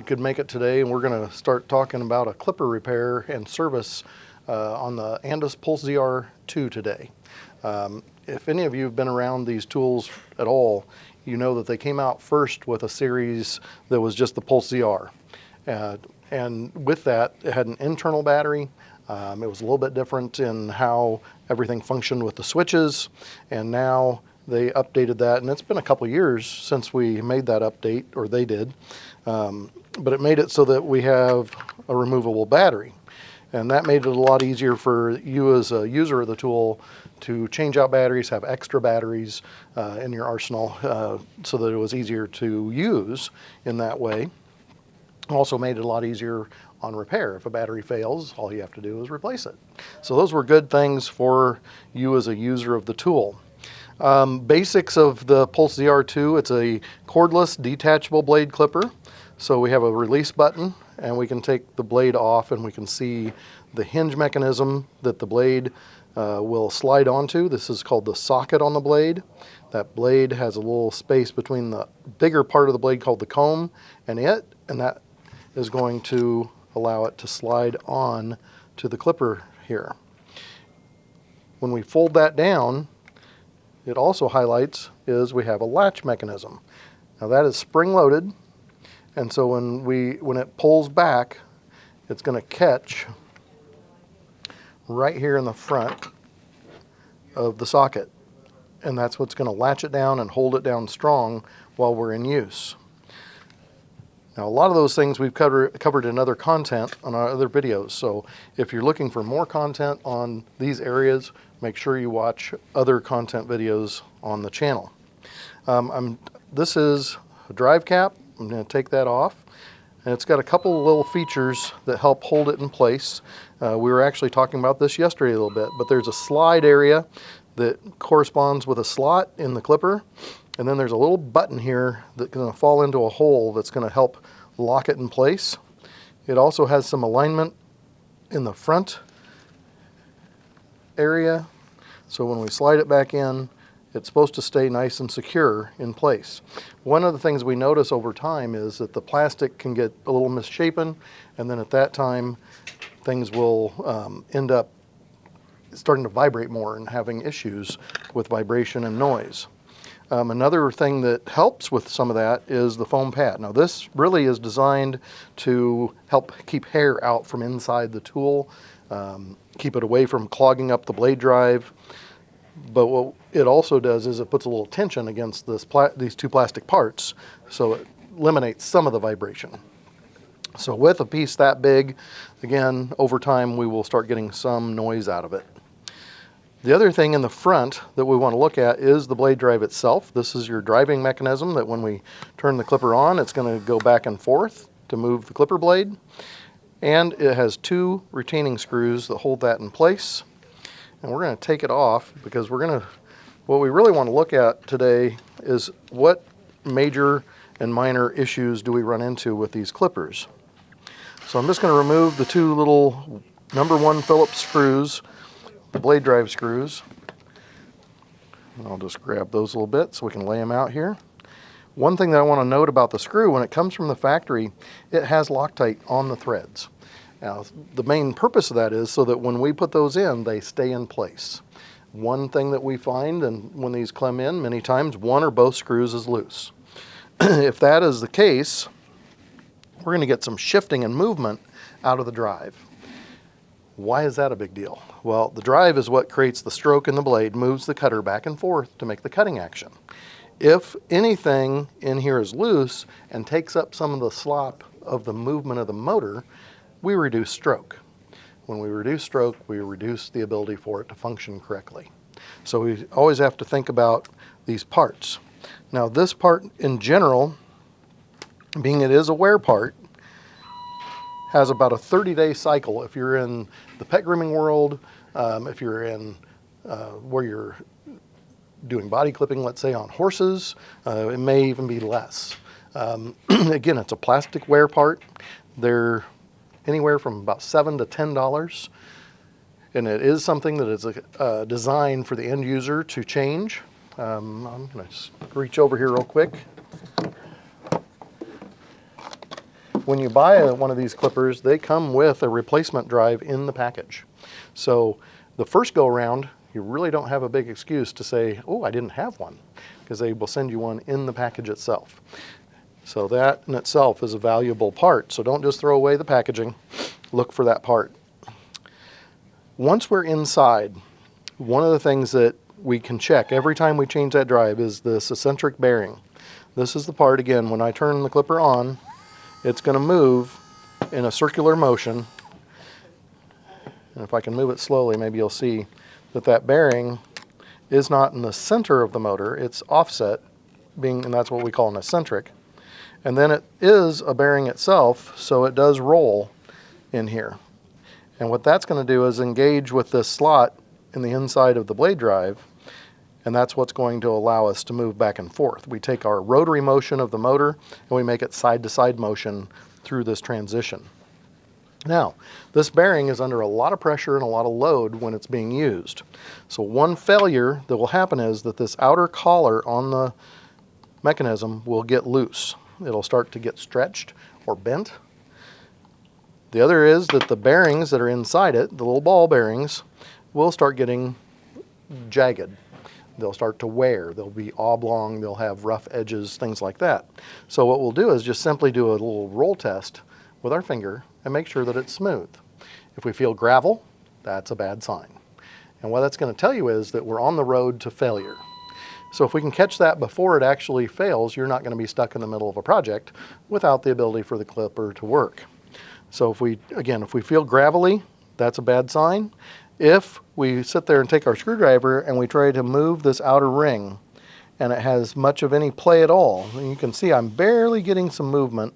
could make it today, and we're going to start talking about a clipper repair and service on the Andis Pulse ZR II today. If any of you have been around these tools at all, you know that they came out first with a series that was just the Pulse ZR. And with that, it had an internal battery. It was a little bit different in how everything functioned with the switches, and now they updated that, and it's been a couple years since we made that update, or they did, but it made it so that we have a removable battery, and that made it a lot easier for you as a user of the tool to change out batteries, have extra batteries in your arsenal, so that it was easier to use in that way. Also made it a lot easier on repair. If a battery fails, all you have to do is replace it. So those were good things for you as a user of the tool. Basics of the Pulse ZR II, it's a cordless detachable blade clipper. So we have a release button, and we can take the blade off, and we can see the hinge mechanism that the blade will slide onto. This is called the socket on the blade. That blade has a little space between the bigger part of the blade called the comb and that is going to allow it to slide on to the clipper here. When we fold that down, it also highlights is we have a latch mechanism. Now that is spring-loaded, and so when it pulls back, it's going to catch right here in the front of the socket, and that's what's going to latch it down and hold it down strong while we're in use. Now, a lot of those things we've covered in other content on our other videos, so if you're looking for more content on these areas, make sure you watch other content videos on the channel. This is a drive cap. I'm going to take that off, and it's got a couple of little features that help hold it in place. We were actually talking about this yesterday a little bit, but there's a slide area that corresponds with a slot in the clipper. And then there's a little button here that's going to fall into a hole that's going to help lock it in place. It also has some alignment in the front area. So when we slide it back in, it's supposed to stay nice and secure in place. One of the things we notice over time is that the plastic can get a little misshapen, and then at that time, things will end up starting to vibrate more and having issues with vibration and noise. Another thing that helps with some of that is the foam pad. Now this really is designed to help keep hair out from inside the tool, keep it away from clogging up the blade drive. But what it also does is it puts a little tension against these two plastic parts, so it eliminates some of the vibration. So with a piece that big, again, over time we will start getting some noise out of it. The other thing in the front that we want to look at is the blade drive itself. This is your driving mechanism that when we turn the clipper on, it's going to go back and forth to move the clipper blade. And it has two retaining screws that hold that in place. And we're going to take it off because what we really want to look at today is what major and minor issues do we run into with these clippers. So I'm just going to remove the two little #1 Phillips screws, the blade drive screws. And I'll just grab those a little bit so we can lay them out here. One thing that I want to note about the screw, when it comes from the factory, it has Loctite on the threads. Now, the main purpose of that is so that when we put those in, they stay in place. One thing that we find, and when these come in, many times one or both screws is loose. If that is the case, we're going to get some shifting and movement out of the drive. Why is that a big deal? Well, the drive is what creates the stroke in the blade, moves the cutter back and forth to make the cutting action. If anything in here is loose and takes up some of the slop of the movement of the motor, we reduce stroke. When we reduce stroke, we reduce the ability for it to function correctly. So we always have to think about these parts. Now this part in general, being it is a wear part, has about a 30-day cycle. If you're in the pet grooming world, if you're in where you're doing body clipping, let's say on horses, it may even be less. Again, it's a plastic wear part. They're anywhere from about $7 to $10, and it is something that is designed for the end user to change. I'm going to just reach over here real quick. when you buy one of these clippers, they come with a replacement drive in the package. So the first go around, you really don't have a big excuse to say, oh, I didn't have one, because they will send you one in the package itself. So that in itself is a valuable part. So don't just throw away the packaging, look for that part. Once we're inside, one of the things that we can check every time we change that drive is this eccentric bearing. This is the part, again, when I turn the clipper on, it's going to move in a circular motion. And if I can move it slowly, maybe you'll see that that bearing is not in the center of the motor, it's offset, and that's what we call an eccentric. And then it is a bearing itself, so it does roll in here. And what that's going to do is engage with this slot in the inside of the blade drive, and that's what's going to allow us to move back and forth. We take our rotary motion of the motor and we make it side-to-side motion through this transition. Now, this bearing is under a lot of pressure and a lot of load when it's being used. So one failure that will happen is that this outer collar on the mechanism will get loose. It'll start to get stretched or bent. The other is that the bearings that are inside it, the little ball bearings, will start getting jagged. They'll start to wear. They'll be oblong. They'll have rough edges, things like that. So what we'll do is just simply do a little roll test with our finger and make sure that it's smooth. If we feel gravel, that's a bad sign. And what that's going to tell you is that we're on the road to failure. So if we can catch that before it actually fails, you're not going to be stuck in the middle of a project without the ability for the clipper to work. So if we feel gravelly, that's a bad sign. If we sit there and take our screwdriver and we try to move this outer ring and it has much of any play at all, and you can see I'm barely getting some movement,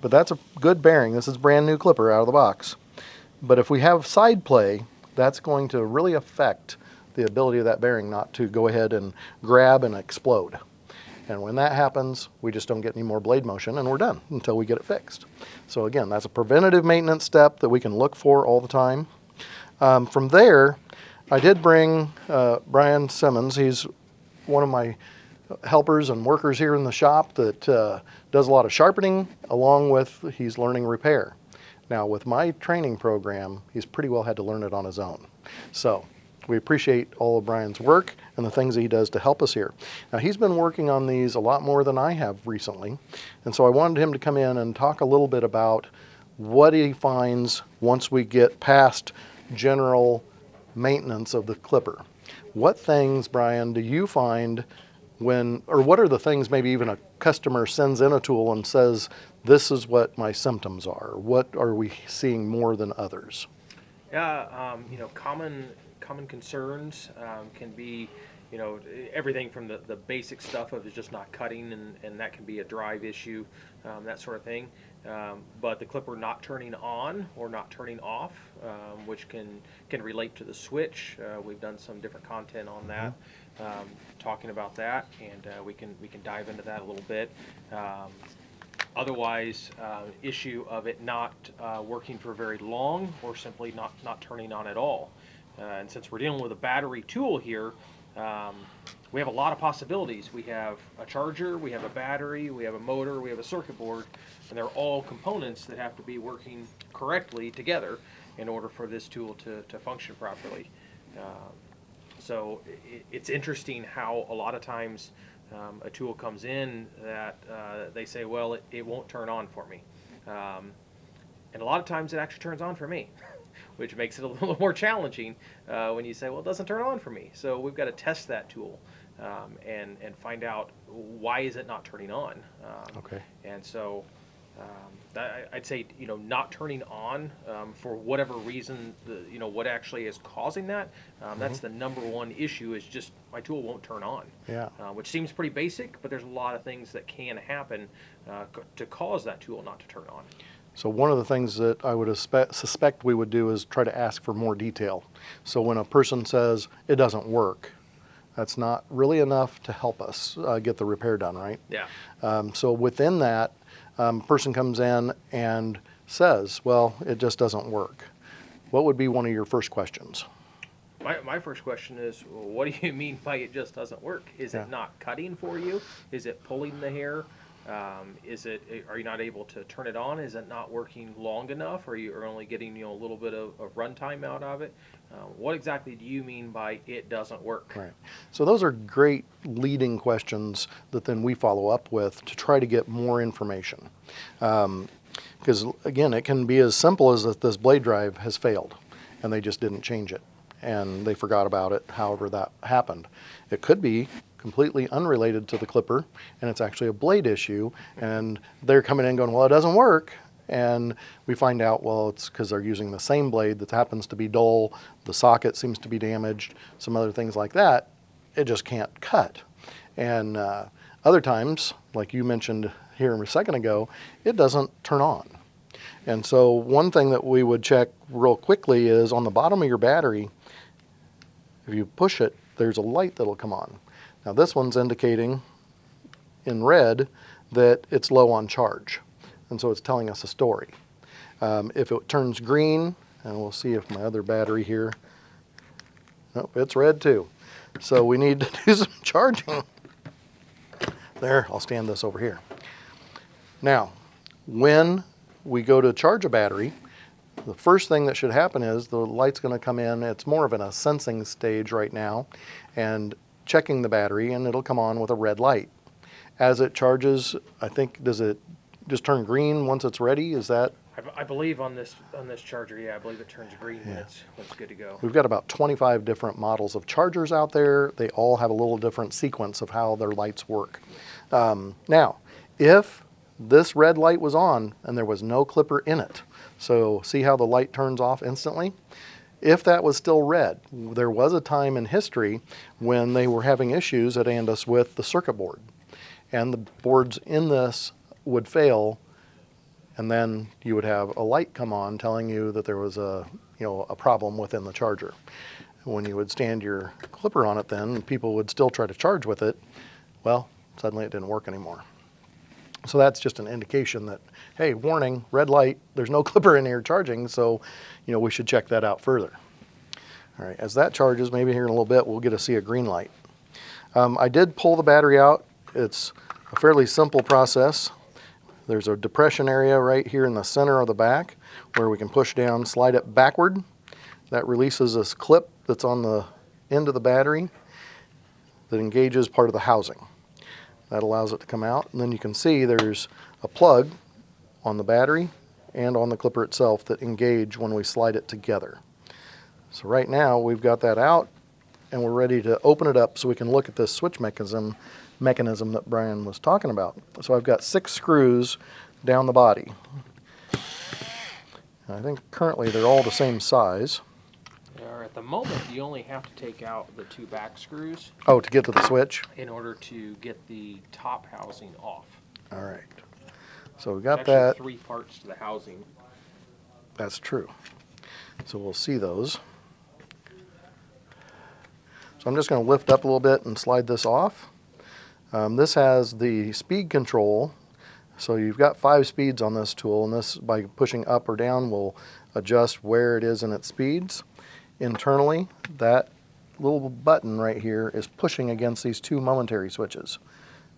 but that's a good bearing. This is brand new clipper out of the box. But if we have side play, that's going to really affect the ability of that bearing not to go ahead and grab and explode. And when that happens, we just don't get any more blade motion and we're done until we get it fixed. So again, that's a preventative maintenance step that we can look for all the time. From there, I did bring Brian Simmons. He's one of my helpers and workers here in the shop that does a lot of sharpening, along with he's learning repair. Now with my training program, he's pretty well had to learn it on his own. So we appreciate all of Brian's work and the things that he does to help us here. Now he's been working on these a lot more than I have recently, and so I wanted him to come in and talk a little bit about what he finds once we get past general maintenance of the clipper. What things, Brian, do you find what are the things maybe even a customer sends in a tool and says, this is what my symptoms are? What are we seeing more than others? Yeah, common concerns can be, everything from the basic stuff of just not cutting, and that can be a drive issue, that sort of thing. But the clipper not turning on or not turning off, which can relate to the switch. We've done some different content on that, talking about that, and we can dive into that a little bit. Otherwise, issue of it not working for very long, or simply not turning on at all. And since we're dealing with a battery tool here, we have a lot of possibilities. We have a charger, we have a battery, we have a motor, we have a circuit board, and they're all components that have to be working correctly together in order for this tool to function properly. So it's interesting how a lot of times a tool comes in that they say, well, it won't turn on for me. And a lot of times it actually turns on for me, which makes it a little more challenging when you say, well, it doesn't turn on for me. So we've got to test that tool and find out why is it not turning on. Okay. And so I'd say, not turning on for whatever reason, what actually is causing that. That's the number one issue, is just my tool won't turn on. Yeah. Which seems pretty basic, but there's a lot of things that can happen to cause that tool not to turn on. So one of the things that I would suspect we would do is try to ask for more detail. So when a person says it doesn't work, that's not really enough to help us get the repair done, right? Yeah. So within that, person comes in and says, well, it just doesn't work. What would be one of your first questions? My first question is, what do you mean by it just doesn't work? Is it not cutting for you? Is it pulling the hair? Are you not able to turn it on? Is it not working long enough? Or you are only getting a little bit of runtime out of it? What exactly do you mean by it doesn't work? Right. So those are great leading questions that then we follow up with to try to get more information. Because again, it can be as simple as that this blade drive has failed and they just didn't change it and they forgot about it, however that happened. It could be completely unrelated to the clipper and it's actually a blade issue and they're coming in going, well, it doesn't work. And we find out, well, it's because they're using the same blade that happens to be dull, the socket seems to be damaged, some other things like that. It just can't cut. And other times, like you mentioned here a second ago, it doesn't turn on. And so one thing that we would check real quickly is on the bottom of your battery, if you push it, there's a light that'll come on. Now this one's indicating in red that it's low on charge. And so it's telling us a story. If it turns green, and we'll see if my other battery here, nope, it's red too. So we need to do some charging. There, I'll stand this over here. Now, when we go to charge a battery, the first thing that should happen is the light's going to come in. It's more of in a sensing stage right now, and checking the battery, and it'll come on with a red light. As it charges, I think, does it just turn green once it's ready? Is that? I believe on this charger, yeah, I believe it turns green when it's good to go. We've got about 25 different models of chargers out there. They all have a little different sequence of how their lights work. Now, if this red light was on and there was no clipper in it, so see how the light turns off instantly? If that was still red, there was a time in history when they were having issues at Andis with the circuit board. And the boards in this would fail, and then you would have a light come on telling you that there was a problem within the charger. When you would stand your clipper on it, then people would still try to charge with it. Well, suddenly it didn't work anymore. So that's just an indication that, hey, warning, red light, there's no clipper in here charging, so we should check that out further. All right, as that charges, maybe here in a little bit, we'll get to see a green light. I did pull the battery out. It's a fairly simple process. There's a depression area right here in the center of the back where we can push down, slide it backward. That releases this clip that's on the end of the battery that engages part of the housing. That allows it to come out, and then you can see there's a plug on the battery and on the clipper itself that engage when we slide it together. So right now we've got that out and we're ready to open it up so we can look at this switch mechanism that Brian was talking about. So I've got 6 screws down the body. I think currently they're all the same size. At the moment, you only have to take out the 2 back screws. Oh, to get to the switch? In order to get the top housing off. All right. So we got There's that. actually 3 parts to the housing. That's true. So we'll see those. So I'm just going to lift up a little bit and slide this off. This has the speed control. So you've got 5 speeds on this tool, and this, by pushing up or down, will adjust where it is in its speeds. Internally, that little button right here is pushing against these 2 momentary switches.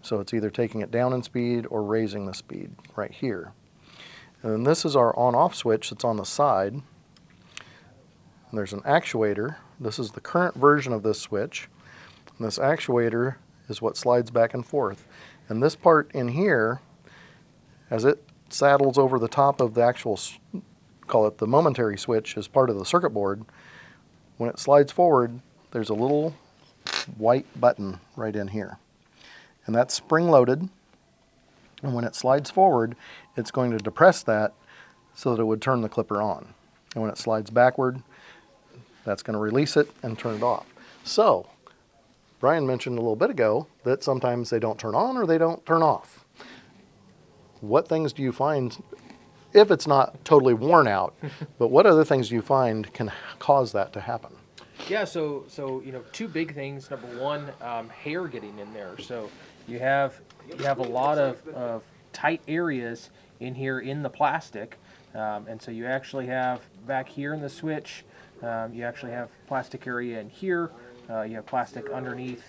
So it's either taking it down in speed or raising the speed right here. And then this is our on-off switch that's on the side. And there's an actuator. This is the current version of this switch. And this actuator is what slides back and forth. And this part in here, as it saddles over the top of the actual, call it the momentary switch, as part of the circuit board, when it slides forward, there's a little white button right in here. And that's spring-loaded. And when it slides forward, it's going to depress that so that it would turn the clipper on. And when it slides backward, that's going to release it and turn it off. So, Brian mentioned a little bit ago that sometimes they don't turn on or they don't turn off. What things do you find, if it's not totally worn out, but what other things do you find can cause that to happen? Yeah, so 2 big things. Number one, hair getting in there. So you have a lot of tight areas in here in the plastic, and so you actually have back here in the switch, you actually have plastic area in here. You have plastic underneath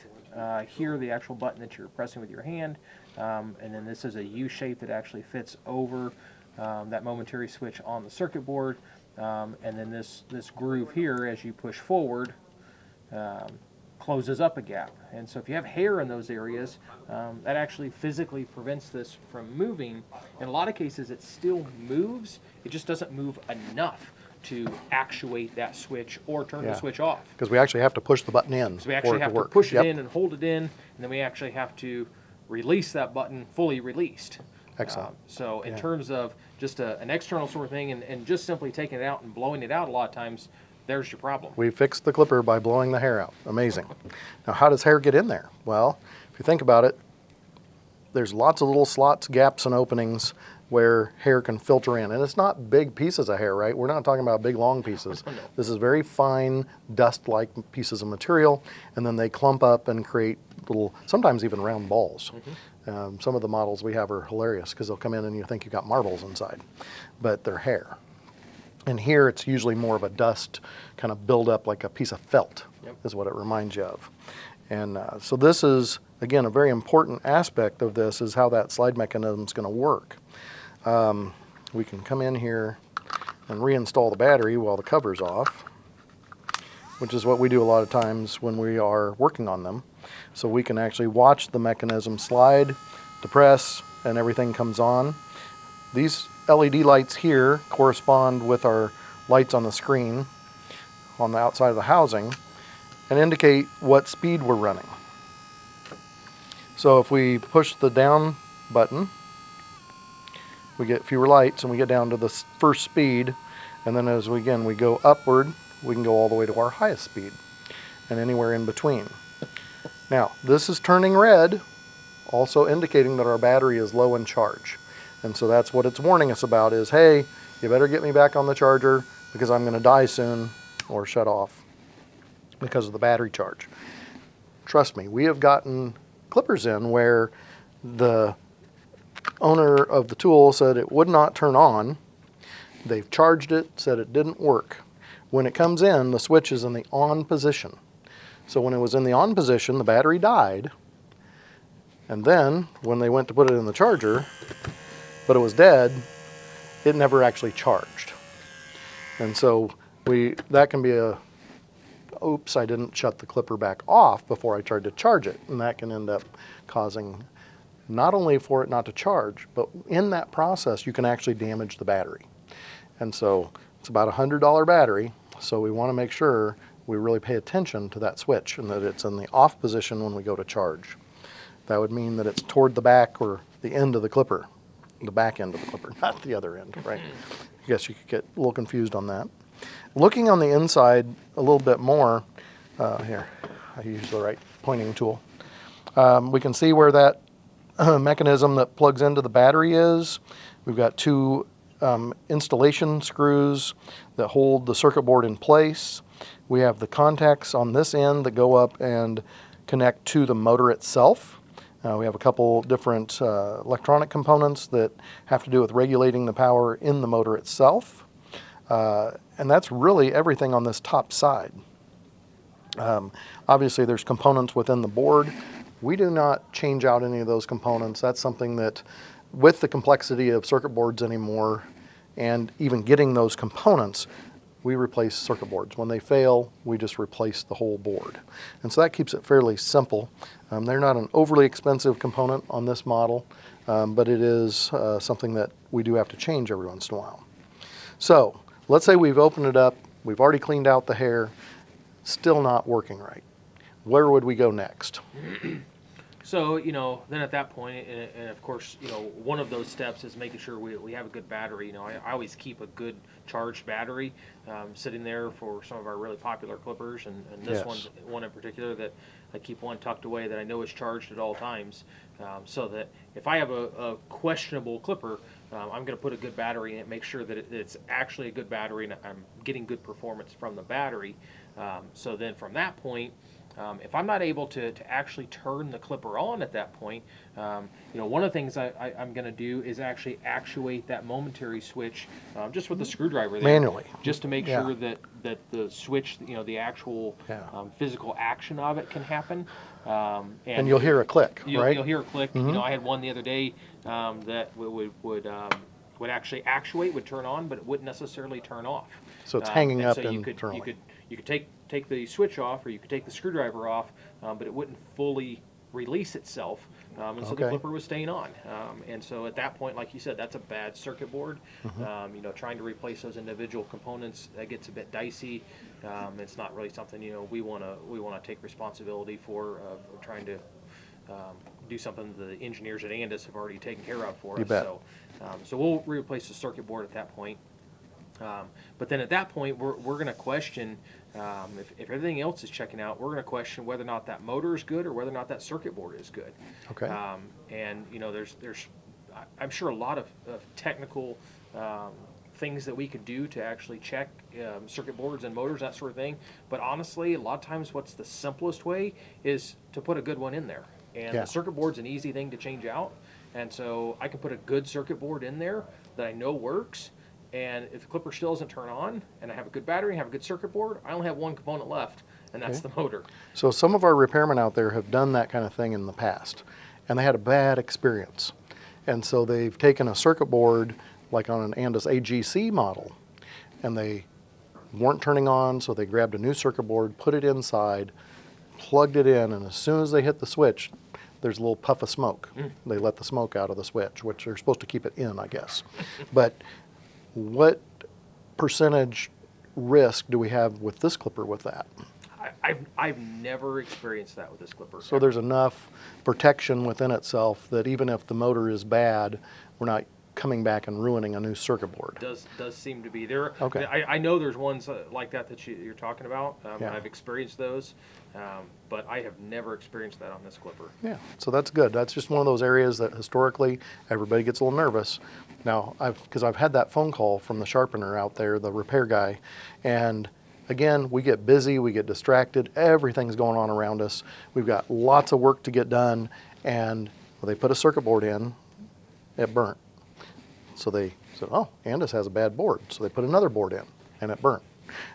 here, the actual button that you're pressing with your hand. and then this is a U shape that actually fits over that momentary switch on the circuit board, and then this groove here, as you push forward, closes up a gap. And so if you have hair in those areas, that actually physically prevents this from moving. In a lot of cases, it still moves, it just doesn't move enough to actuate that switch or turn the switch off. Because we actually have to push the button in. So we actually have to push it in and hold it in, and then we actually have to release that button fully released. Excellent. So in terms of just an external sort of thing, and just simply taking it out and blowing it out a lot of times, there's your problem. We fixed the clipper by blowing the hair out. Amazing. Now, how does hair get in there? Well, if you think about it, there's lots of little slots, gaps, and openings where hair can filter in. And it's not big pieces of hair, right? We're not talking about big, long pieces. No. This is very fine, dust-like pieces of material, and then they clump up and create little, sometimes even round balls. Some of the models we have are hilarious because they'll come in and you think you've got marbles inside, but they're hair. And here it's usually more of a dust kind of buildup, like a piece of felt is what it reminds you of. And so this is, again, a very important aspect of this is how that slide mechanism is going to work. We can come in here and reinstall the battery while the cover's off, which is what we do a lot of times when we are working on them. So we can actually watch the mechanism slide, depress, and everything comes on. These LED lights here correspond with our lights on the screen on the outside of the housing and indicate what speed we're running. So if we push the down button, we get fewer lights and we get down to the first speed, and then as we go upward, we can go all the way to our highest speed and anywhere in between. Now, this is turning red, also indicating that our battery is low in charge. And so that's what it's warning us about is, hey, you better get me back on the charger because I'm going to die soon or shut off because of the battery charge. Trust me, we have gotten clippers in where the owner of the tool said it would not turn on. They've charged it, said it didn't work. When it comes in, the switch is in the on position. So when it was in the on position, the battery died. And then when they went to put it in the charger, but it was dead, it never actually charged. And so that can be a, oops, I didn't shut the clipper back off before I tried to charge it. And that can end up causing not only for it not to charge, but in that process, you can actually damage the battery. And so it's about a $100 battery. So we want to make sure we really pay attention to that switch and that it's in the off position when we go to charge. That would mean that it's toward the back or the end of the clipper. The back end of the clipper, not the other end, right? I guess you could get a little confused on that. Looking on the inside a little bit more, here, I use the right pointing tool. We can see where that mechanism that plugs into the battery is. We've got two installation screws that hold the circuit board in place. We have the contacts on this end that go up and connect to the motor itself. We have a couple different electronic components that have to do with regulating the power in the motor itself. And that's really everything on this top side. Obviously, there's components within the board. We do not change out any of those components. That's something that, with the complexity of circuit boards anymore, and even getting those components, we replace circuit boards. When they fail, we just replace the whole board. And so that keeps it fairly simple. They're not an overly expensive component on this model, but it is something that we do have to change every once in a while. So let's say we've opened it up, we've already cleaned out the hair, still not working right. Where would we go next? So, then at that point, and of course, one of those steps is making sure we have a good battery. I always keep a good charged battery sitting there for some of our really popular clippers, and this one in particular that I keep one tucked away that I know is charged at all times, so that if I have a questionable clipper, I'm going to put a good battery in it, make sure that it's actually a good battery and I'm getting good performance from the battery. So then from that point, If I'm not able to actually turn the clipper on at that point, one of the things I'm going to do is actually actuate that momentary switch just with the screwdriver there. Manually. Just to make Yeah. sure that the switch, the actual physical action of it can happen. And you'll hear a click, right? You'll hear a click. I had one the other day that would actually actuate, would turn on, but it wouldn't necessarily turn off. So it's hanging up so you internally. could take the switch off, or you could take the screwdriver off, but it wouldn't fully release itself, and so the clipper was staying on. And so at that point, like you said, that's a bad circuit board. Trying to replace those individual components, that gets a bit dicey. It's not really something we want to take responsibility for trying to do something that the engineers at Andis have already taken care of for us. Bet. So we'll replace the circuit board at that point. But then at that point, we're going to question, if everything else is checking out, we're going to question whether or not that motor is good or whether or not that circuit board is good. Okay. And there's I'm sure a lot of technical things that we could do to actually check circuit boards and motors, that sort of thing. But honestly, a lot of times what's the simplest way is to put a good one in there. And the circuit board's an easy thing to change out. And so I can put a good circuit board in there that I know works. And if the clipper still doesn't turn on, and I have a good battery, and have a good circuit board, I only have one component left, and that's the motor. So some of our repairmen out there have done that kind of thing in the past, and they had a bad experience. And so they've taken a circuit board, like on an Andis AGC model, and they weren't turning on, so they grabbed a new circuit board, put it inside, plugged it in, and as soon as they hit the switch, there's a little puff of smoke. They let the smoke out of the switch, which they're supposed to keep it in, I guess. But what percentage risk do we have with this clipper with that? I've never experienced that with this clipper. So there's enough protection within itself that even if the motor is bad, we're not coming back and ruining a new circuit board. Does seem to be there. Okay. I know there's ones like that you're talking about. Yeah. I've experienced those, but I have never experienced that on this clipper. Yeah, so that's good. That's just one of those areas that historically everybody gets a little nervous. Now, because I've had that phone call from the sharpener out there, the repair guy, and again, we get busy, we get distracted, everything's going on around us. We've got lots of work to get done, and when they put a circuit board in, it burnt. So they said, oh, Andis has a bad board. So they put another board in, and it burnt.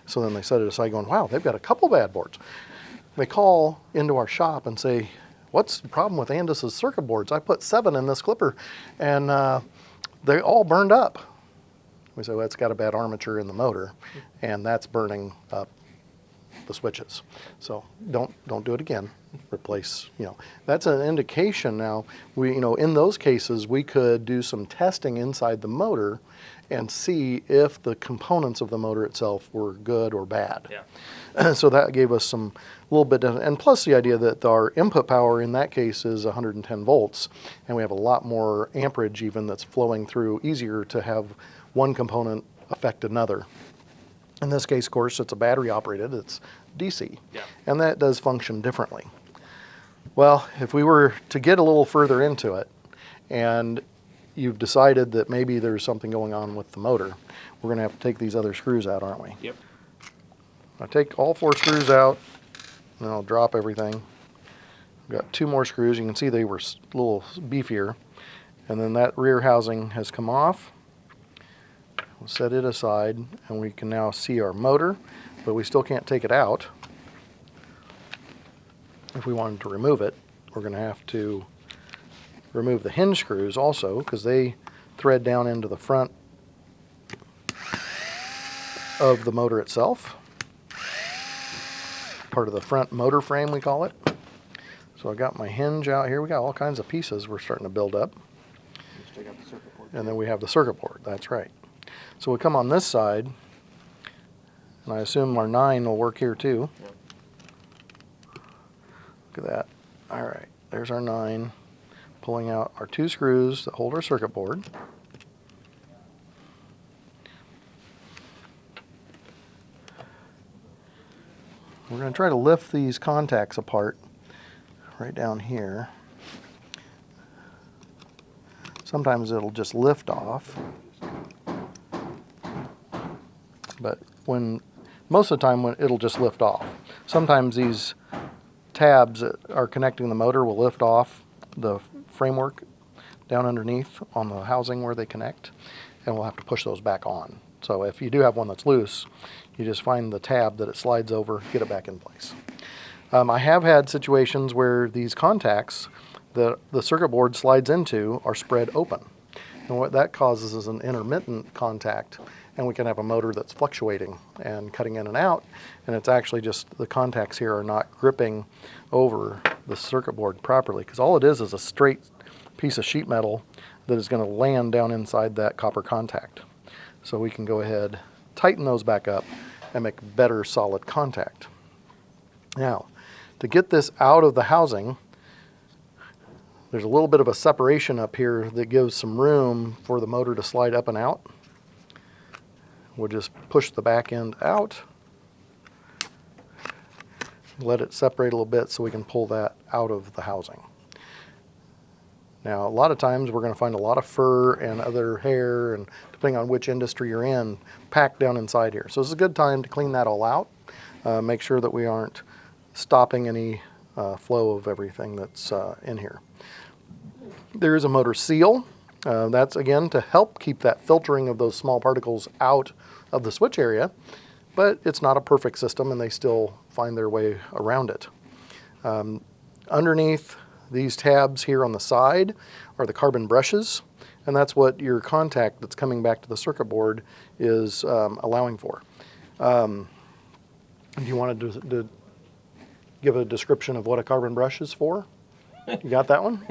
So then they set it aside going, wow, they've got a couple bad boards. They call into our shop and say, what's the problem with Andis' circuit boards? I put 7 in this clipper, and they all burned up. We say, well, it's got a bad armature in the motor, and that's burning up the switches. So don't do it again. Replace, that's an indication. Now, in those cases, we could do some testing inside the motor and see if the components of the motor itself were good or bad. Yeah. So that gave us some little bit, and plus the idea that our input power in that case is 110 volts, and we have a lot more amperage even that's flowing through, easier to have one component affect another. In this case, of course, it's a battery operated, it's DC, and that does function differently. Well, if we were to get a little further into it, and you've decided that maybe there's something going on with the motor, we're going to have to take these other screws out, aren't we? Yep. I'll take all 4 screws out, and I'll drop everything. I've got 2 more screws. You can see they were a little beefier. And then that rear housing has come off. We'll set it aside, and we can now see our motor, but we still can't take it out. If we wanted to remove it, we're going to have to remove the hinge screws also, because they thread down into the front of the motor itself. Part of the front motor frame, we call it. So I got my hinge out here. We got all kinds of pieces we're starting to build up. And then we have the circuit board, that's right. So we come on this side, and I assume our 9 will work here too. Yep. Look at that. All right, there's our 9. Pulling out our 2 screws that hold our circuit board. We're going to try to lift these contacts apart right down here. Sometimes it'll just lift off, but most of the time it'll just lift off. Sometimes these tabs that are connecting the motor will lift off the framework down underneath on the housing where they connect, and we'll have to push those back on. So if you do have one that's loose, you just find the tab that it slides over, get it back in place. I have had situations where these contacts that the circuit board slides into are spread open. And what that causes is an intermittent contact, and we can have a motor that's fluctuating and cutting in and out, and it's actually just the contacts here are not gripping over the circuit board properly, because all it is a straight piece of sheet metal that is going to land down inside that copper contact. So we can go ahead, tighten those back up, and make better solid contact. Now, to get this out of the housing, there's a little bit of a separation up here that gives some room for the motor to slide up and out. We'll just push the back end out, let it separate a little bit so we can pull that out of the housing. Now, a lot of times we're going to find a lot of fur and other hair, and depending on which industry you're in, packed down inside here. So this is a good time to clean that all out. Make sure that we aren't stopping any flow of everything that's in here. There is a motor seal. That's, again, to help keep that filtering of those small particles out of the switch area, but it's not a perfect system, and they still find their way around it. Underneath these tabs here on the side are the carbon brushes, and that's what your contact that's coming back to the circuit board is allowing for. Do you want to give a description of what a carbon brush is for? You got that one?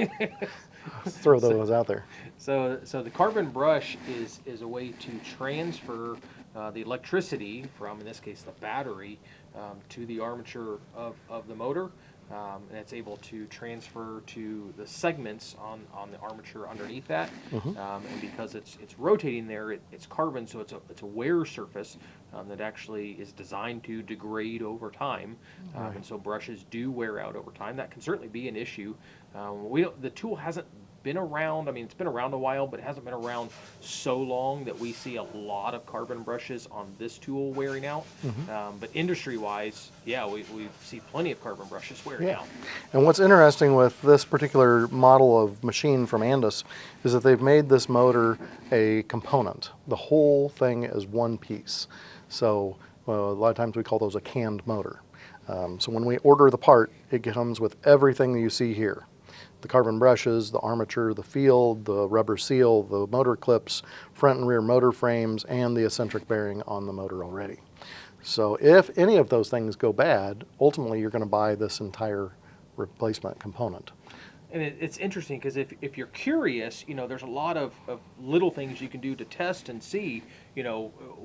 Let's throw those out there. So the carbon brush is a way to transfer the electricity from, in this case, the battery to the armature of the motor. And it's able to transfer to the segments on the armature underneath that. And because it's rotating there, it's carbon, so it's a wear surface that actually is designed to degrade over time. And so brushes do wear out over time. That can certainly be an issue. The tool hasn't been around. I mean, it's been around a while, but it hasn't been around so long that we see a lot of carbon brushes on this tool wearing out. But industry-wise, yeah, we see plenty of carbon brushes wearing out. And what's interesting with this particular model of machine from Andis is that they've made this motor a component. The whole thing is one piece. So a lot of times we call those a canned motor. So when we order the part, it comes with everything that you see here. The carbon brushes, the armature, the field, the rubber seal, the motor clips, front and rear motor frames, and the eccentric bearing on the motor already. So if any of those things go bad, ultimately you're going to buy this entire replacement component. And it's interesting because if you're curious, there's a lot of little things you can do to test and see,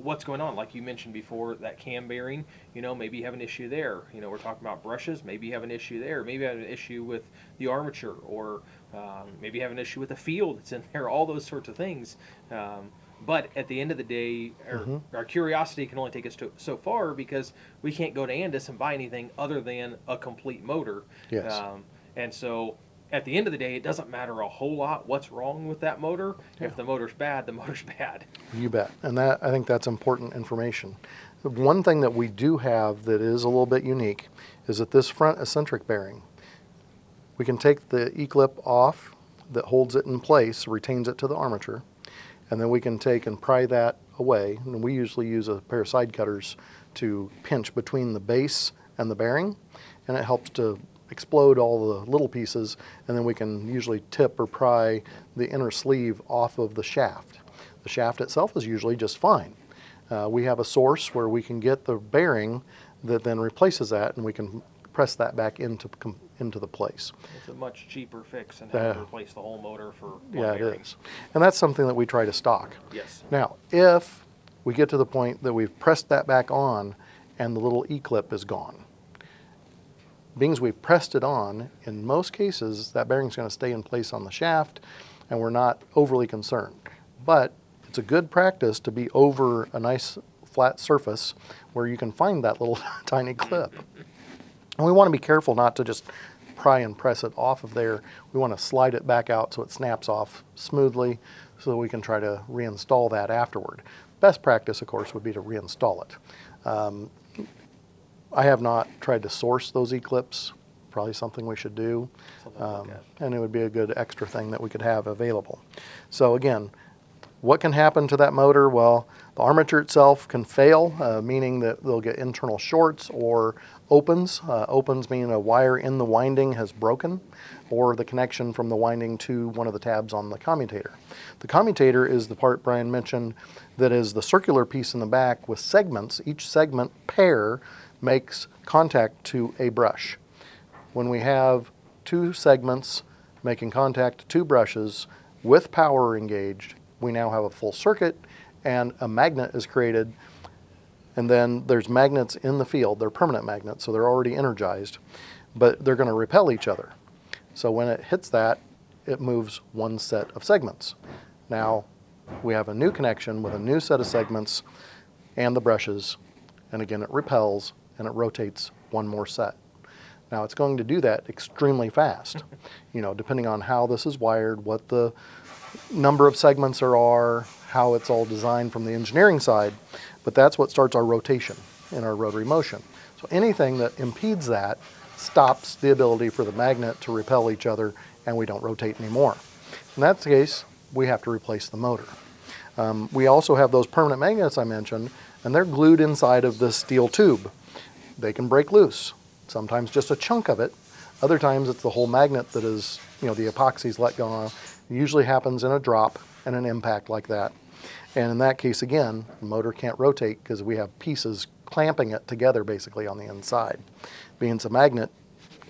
what's going on. Like you mentioned before, that cam bearing, maybe you have an issue there. We're talking about brushes, maybe you have an issue there. Maybe you have an issue with the armature, or maybe you have an issue with the field that's in there, all those sorts of things. But at the end of the day, our curiosity can only take us so far, because we can't go to Andis and buy anything other than a complete motor. Yes. And so at the end of the day, it doesn't matter a whole lot what's wrong with that motor. Yeah. If the motor's bad, the motor's bad. You bet. And I think that's important information. The one thing that we do have that is a little bit unique is that this front eccentric bearing, we can take the E-clip off that holds it in place, retains it to the armature, and then we can take and pry that away. And we usually use a pair of side cutters to pinch between the base and the bearing, and it helps to explode all the little pieces, and then we can usually tip or pry the inner sleeve off of the shaft. The shaft itself is usually just fine. We have a source where we can get the bearing that then replaces that, and we can press that back into the place. It's a much cheaper fix than having to replace the whole motor for one bearing. It is. And that's something that we try to stock. Yes. Now, if we get to the point that we've pressed that back on and the little E-clip is gone, being as we've pressed it on, in most cases, that bearing's going to stay in place on the shaft, and we're not overly concerned. But it's a good practice to be over a nice flat surface where you can find that little tiny clip. And we want to be careful not to just pry and press it off of there. We want to slide it back out so it snaps off smoothly, so that we can try to reinstall that afterward. Best practice, of course, would be to reinstall it. I have not tried to source those E-clips probably something we should do. Something to look at. And it would be a good extra thing that we could have available. So again, what can happen to that motor? Well, the armature itself can fail, meaning that they'll get internal shorts or opens. Opens mean a wire in the winding has broken, or the connection from the winding to one of the tabs on the commutator. The commutator is the part Brian mentioned that is the circular piece in the back with segments. Each segment pair makes contact to a brush. When we have two segments making contact to two brushes with power engaged, we now have a full circuit and a magnet is created. And then there's magnets in the field. They're permanent magnets, so they're already energized, but they're going to repel each other. So when it hits that, it moves one set of segments. Now we have a new connection with a new set of segments and the brushes, and again it repels and it rotates one more set. Now it's going to do that extremely fast, depending on how this is wired, what the number of segments there are, how it's all designed from the engineering side, but that's what starts our rotation in our rotary motion. So anything that impedes that stops the ability for the magnet to repel each other, and we don't rotate anymore. In that case, we have to replace the motor. We also have those permanent magnets I mentioned, and they're glued inside of this steel tube. They can break loose, sometimes just a chunk of it. Other times it's the whole magnet that is, the epoxy's let go on. It usually happens in a drop and an impact like that. And in that case, again, the motor can't rotate because we have pieces clamping it together basically on the inside. Being it's a magnet,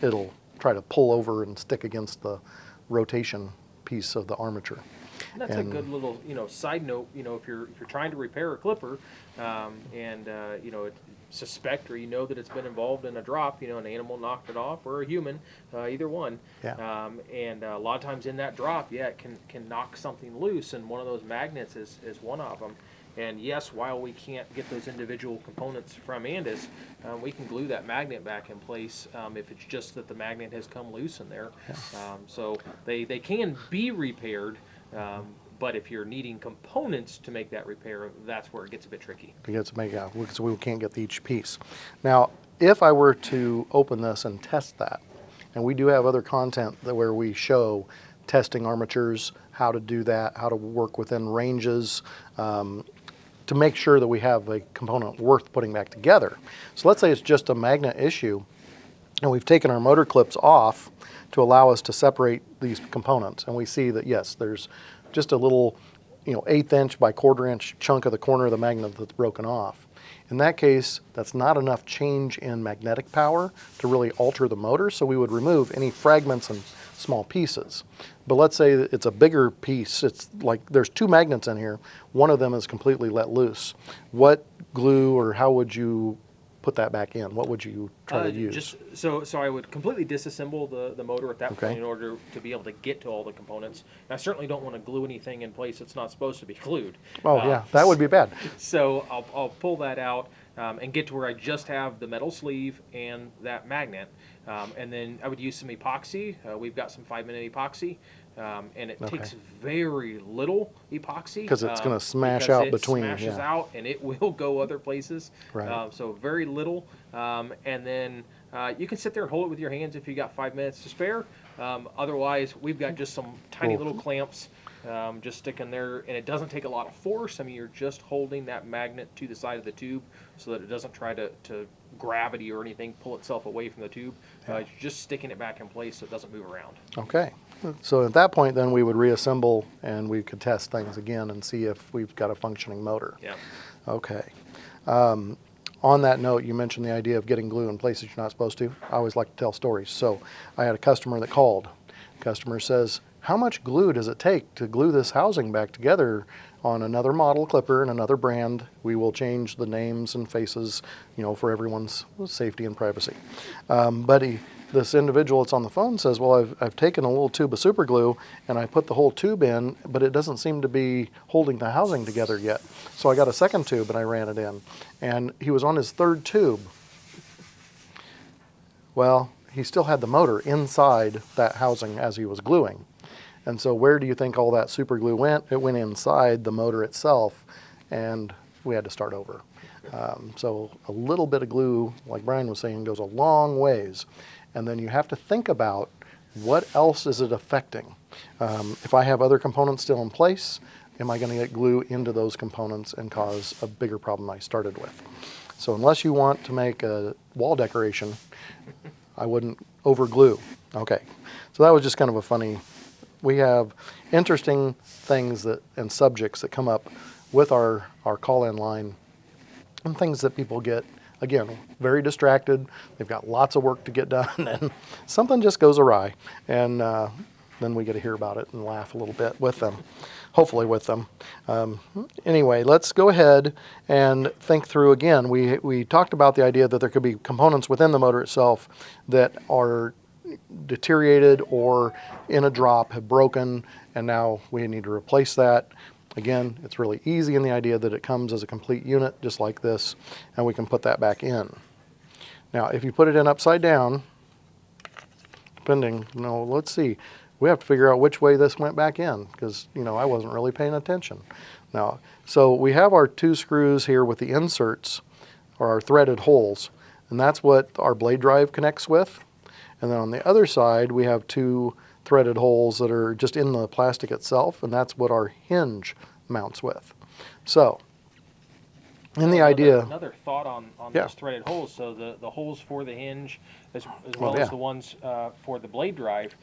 it'll try to pull over and stick against the rotation piece of the armature. And that's a good little, side note. If you're trying to repair a clipper, suspect or that it's been involved in a drop, an animal knocked it off or a human, either one. Yeah. And a lot of times in that drop, it can knock something loose, and one of those magnets is one of them. And yes, while we can't get those individual components from Andis, we can glue that magnet back in place if it's just that the magnet has come loose in there. Yeah. So they can be repaired, but if you're needing components to make that repair, that's where it gets a bit tricky. It gets made out because we can't get each piece. Now, if I were to open this and test that, and we do have other content where we show testing armatures, how to do that, how to work within ranges, to make sure that we have a component worth putting back together. So let's say it's just a magnet issue, and we've taken our motor clips off to allow us to separate these components, and we see that yes, there's just a little 1/8 inch by 1/4 inch chunk of the corner of the magnet that's broken off. In that case, that's not enough change in magnetic power to really alter the motor, so we would remove any fragments and small pieces. But let's say that it's a bigger piece. It's like there's two magnets in here. One of them is completely let loose. What glue or how would you put that back in? What would you try to use? So I would completely disassemble the motor at that Okay. point in order to be able to get to all the components. And I certainly don't want to glue anything in place that's not supposed to be glued. Oh yeah, that would be bad. So I'll pull that out and get to where I just have the metal sleeve and that magnet. And then I would use some epoxy. We've got some 5-minute epoxy. And it takes very little epoxy Because it's going to smash out between. It smashes out and it will go other places. Right. So very little. And then you can sit there and hold it with your hands if you got 5 minutes to spare. Otherwise, we've got just some tiny little clamps just sticking there, and it doesn't take a lot of force. I mean, you're just holding that magnet to the side of the tube so that it doesn't try to gravity or anything pull itself away from the tube. You're just sticking it back in place so it doesn't move around. Okay. So at that point, then we would reassemble and we could test things again and see if we've got a functioning motor. Yeah. Okay. On that note, you mentioned the idea of getting glue in places you're not supposed to. I always like to tell stories. So I had a customer that called. The customer says, how much glue does it take to glue this housing back together on another model clipper and another brand? We will change the names and faces, for everyone's safety and privacy. This individual that's on the phone says, well, I've taken a little tube of super glue and I put the whole tube in, but it doesn't seem to be holding the housing together yet. So I got a second tube and I ran it in. And he was on his third tube. Well, he still had the motor inside that housing as he was gluing. And so where do you think all that super glue went? It went inside the motor itself, and we had to start over. So a little bit of glue, like Brian was saying, goes a long ways. and then you have to think about what else is it affecting. If I have other components still in place, am I going to get glue into those components and cause a bigger problem I started with? So unless you want to make a wall decoration, I wouldn't over glue. Okay, so that was just kind of a funny, we have interesting things that and subjects that come up with our call-in line, and things that people get, again, very distracted. They've got lots of work to get done, and something just goes awry. And then we get to hear about it and laugh a little bit with them, hopefully with them. Anyway, let's go ahead and think through again. We talked about the idea that there could be components within the motor itself that are deteriorated or in a drop, have broken, and now we need to replace that. Again, it's really easy in the idea that it comes as a complete unit, just like this, and we can put that back in. Now, if you put it in upside down, let's see, we have to figure out which way this went back in, because, I wasn't really paying attention. Now, so we have our 2 screws here with the inserts, or our threaded holes, and that's what our blade drive connects with. And then on the other side, we have 2 threaded holes that are just in the plastic itself, and that's what our hinge mounts with. So, another thought on Yeah. those threaded holes. So the holes for the hinge, as Well, well yeah. as the ones for the blade drive.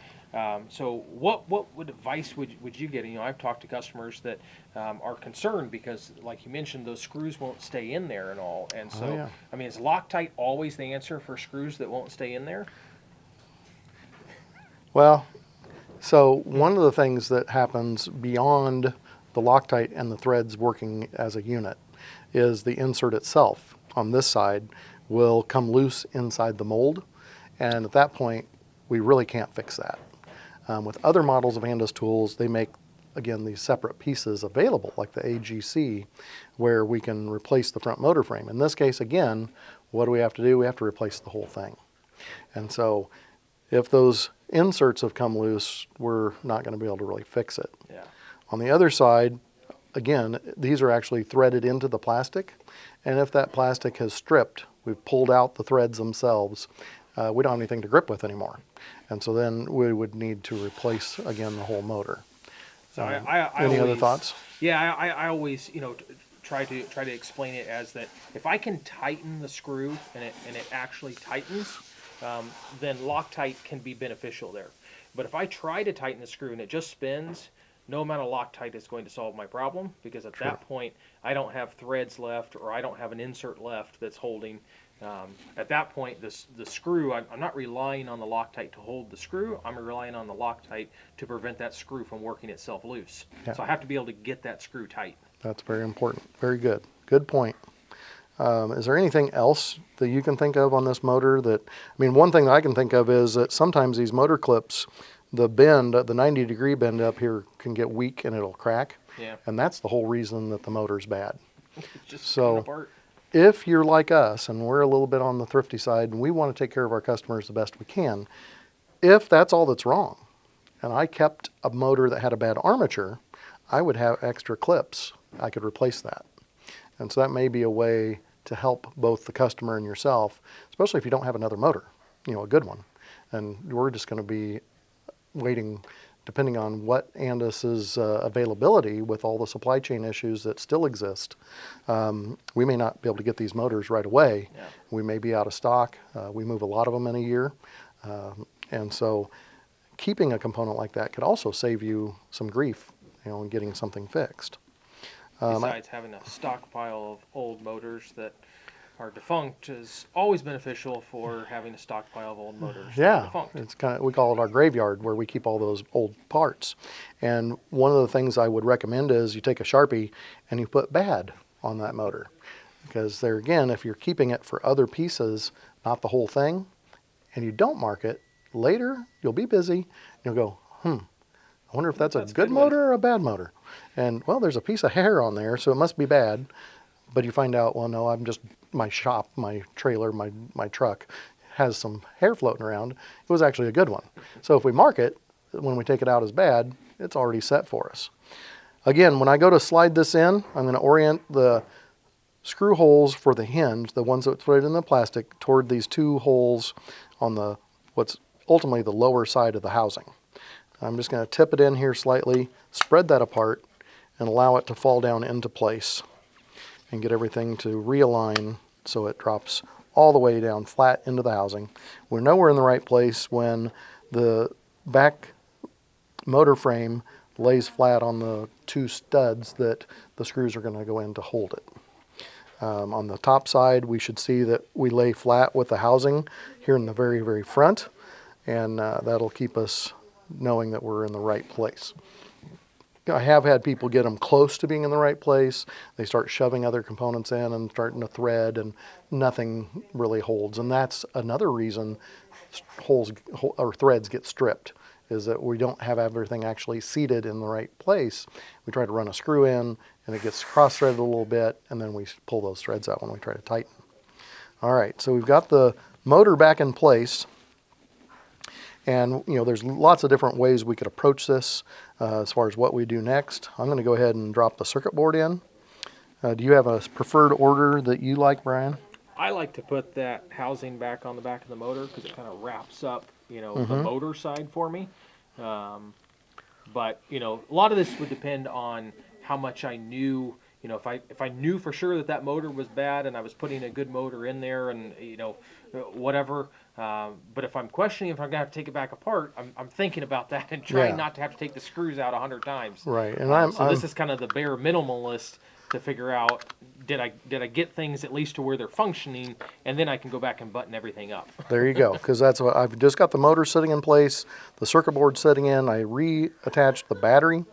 So what advice would you get? I've talked to customers that are concerned because, like you mentioned, those screws won't stay in there and all. And so, yeah. Is Loctite always the answer for screws that won't stay in there? Well, so one of the things that happens beyond the Loctite and the threads working as a unit is the insert itself on this side will come loose inside the mold, and at that point we really can't fix that. With other models of Andis tools, they make, again, these separate pieces available, like the AGC, where we can replace the front motor frame. In this case, again, what do we have to do? We have to replace the whole thing. And so if those inserts have come loose, we're not going to be able to really fix it. Yeah. On the other side, again, these are actually threaded into the plastic, and if that plastic has stripped, we've pulled out the threads themselves, we don't have anything to grip with anymore. And so then we would need to replace, again, the whole motor. So any other thoughts? Yeah, I always, try to explain it as that if I can tighten the screw and it actually tightens, then Loctite can be beneficial there. But if I try to tighten the screw and it just spins, no amount of Loctite is going to solve my problem, because at that point I don't have threads left, or I don't have an insert left that's holding. At that point, the screw, I'm not relying on the Loctite to hold the screw. I'm relying on the Loctite to prevent that screw from working itself loose. Yeah. So I have to be able to get that screw tight. That's very important. Very good. Good point. Is there anything else that you can think of on this motor that, one thing that I can think of is that sometimes these motor clips, the bend, the 90-degree bend up here can get weak and it'll crack. Yeah. And that's the whole reason that the motor's bad. Just So apart. if you're like us and we're a little bit on the thrifty side and we want to take care of our customers the best we can, if that's all that's wrong, and I kept a motor that had a bad armature, I would have extra clips. I could replace that. And so that may be a way to help both the customer and yourself, especially if you don't have another motor, a good one. And we're just going to be waiting, depending on what Andis's availability with all the supply chain issues that still exist. We may not be able to get these motors right away. Yeah. We may be out of stock. We move a lot of them in a year. And so keeping a component like that could also save you some grief, in getting something fixed. Besides having a stockpile of old motors that are defunct is always beneficial for having a stockpile of old motors that are Yeah, defunct. it's we call it our graveyard, where we keep all those old parts. And one of the things I would recommend is you take a Sharpie and you put bad on that motor. Because there again, if you're keeping it for other pieces, not the whole thing, and you don't mark it, later you'll be busy, you'll go, I wonder if that's a good motor or a bad motor. And, well, there's a piece of hair on there, so it must be bad. But you find out, well, no, I'm just, my shop, my trailer, my truck has some hair floating around. It was actually a good one. So if we mark it, when we take it out as bad, it's already set for us. Again, when I go to slide this in, I'm going to orient the screw holes for the hinge, the ones that threaded in the plastic, toward these 2 holes on the what's ultimately the lower side of the housing. I'm just going to tip it in here slightly, spread that apart, and allow it to fall down into place and get everything to realign so it drops all the way down flat into the housing. We know we're in the right place when the back motor frame lays flat on the two studs that the screws are going to go in to hold it. On the top side, we should see that we lay flat with the housing here in the very, very front, and that'll keep us knowing that we're in the right place. I have had people get them close to being in the right place. They start shoving other components in and starting to thread, and nothing really holds. And that's another reason holes or threads get stripped, is that we don't have everything actually seated in the right place. We try to run a screw in, and it gets cross-threaded a little bit, and then we pull those threads out when we try to tighten. All right, so we've got the motor back in place. And, you know, there's lots of different ways we could approach this as far as what we do next. I'm going to go ahead and drop the circuit board in. Do you have a preferred order that you like, Brian? I like to put that housing back on the back of the motor because it kind of wraps up, you know, the motor side for me. But, you know, a lot of this would depend on how much I knew. You know, if I knew for sure that that motor was bad and I was putting a good motor in there and, you know, whatever. But if I'm questioning if I'm going to have to take it back apart, I'm thinking about that and trying not to have to take the screws out 100 times. Right. And this is kind of the bare minimalist to figure out, did I get things at least to where they're functioning, and then I can go back and button everything up. There you go, because that's what I've just got the motor sitting in place, the circuit board sitting in. I reattached the battery,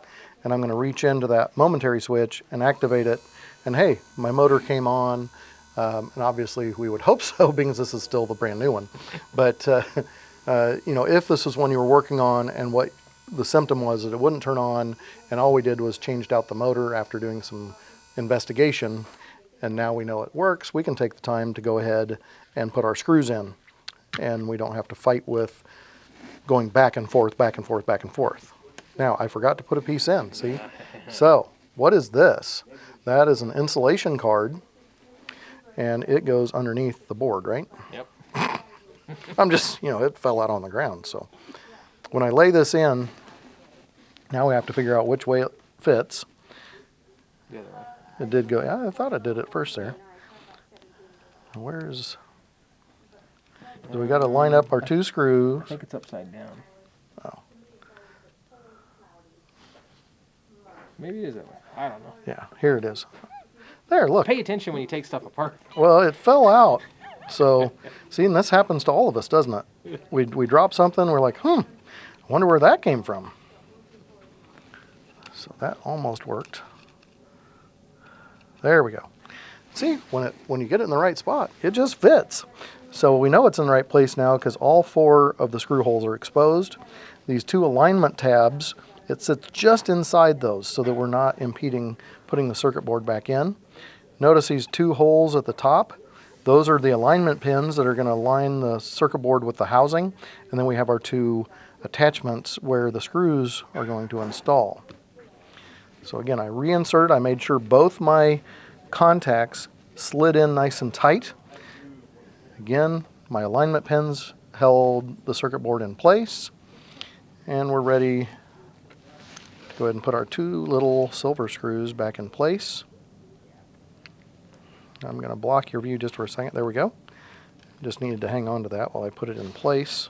and I'm going to reach into that momentary switch and activate it. And hey, my motor came on, and obviously we would hope so, because this is still the brand new one. But you know, if this is one you were working on and what the symptom was that it wouldn't turn on, and all we did was changed out the motor after doing some investigation, and now we know it works, we can take the time to go ahead and put our screws in, and we don't have to fight with going back and forth, back and forth, back and forth. Now, I forgot to put a piece in, see? So, what is this? That is an insulation card, and it goes underneath the board, right? Yep. I'm just, you know, it fell out on the ground, so. When I lay this in, now we have to figure out which way it fits. The other way. It did go, yeah, I thought it did at first there. Where's, so we got to line up our two screws. I think it's upside down. Oh. Maybe it is that way. I don't know. Yeah, here it is. There, look. Pay attention when you take stuff apart. Well, it fell out. So, see, and this happens to all of us, doesn't it? We drop something, we're like, I wonder where that came from. So that almost worked. There we go. See, when you get it in the right spot, it just fits. So we know it's in the right place now because all 4 of the screw holes are exposed. These 2 alignment tabs, it sits just inside those so that we're not impeding putting the circuit board back in. Notice these 2 holes at the top. Those are the alignment pins that are going to align the circuit board with the housing. And then we have our 2 attachments where the screws are going to install. So again, I reinserted. I made sure both my contacts slid in nice and tight. Again, my alignment pins held the circuit board in place. And we're ready to go ahead and put our 2 little silver screws back in place. I'm going to block your view just for a second. There we go. Just needed to hang on to that while I put it in place.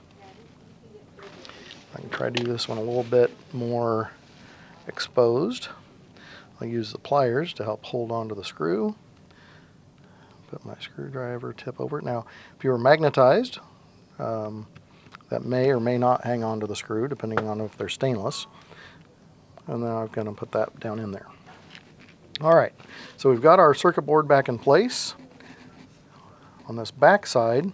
I can try to do this one a little bit more exposed. I'll use the pliers to help hold on to the screw. Put my screwdriver tip over it. Now, if you were magnetized, that may or may not hang on to the screw, depending on if they're stainless. And then I'm going to put that down in there. All right, so we've got our circuit board back in place. On this back side,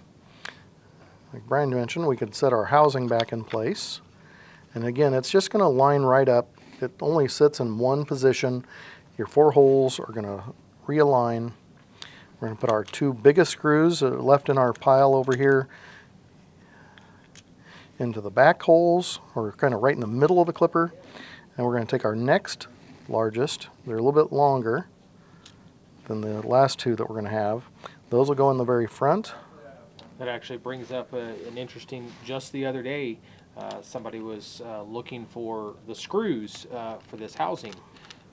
like Brian mentioned, we could set our housing back in place. And again, it's just going to line right up. It only sits in one position. Your 4 holes are going to realign. We're going to put our 2 biggest screws that are left in our pile over here into the back holes, or kind of right in the middle of the clipper. And we're going to take our next largest. They're a little bit longer than the last 2 that we're going to have. Those will go in the very front. That actually brings up an interesting, just the other day, somebody was looking for the screws for this housing.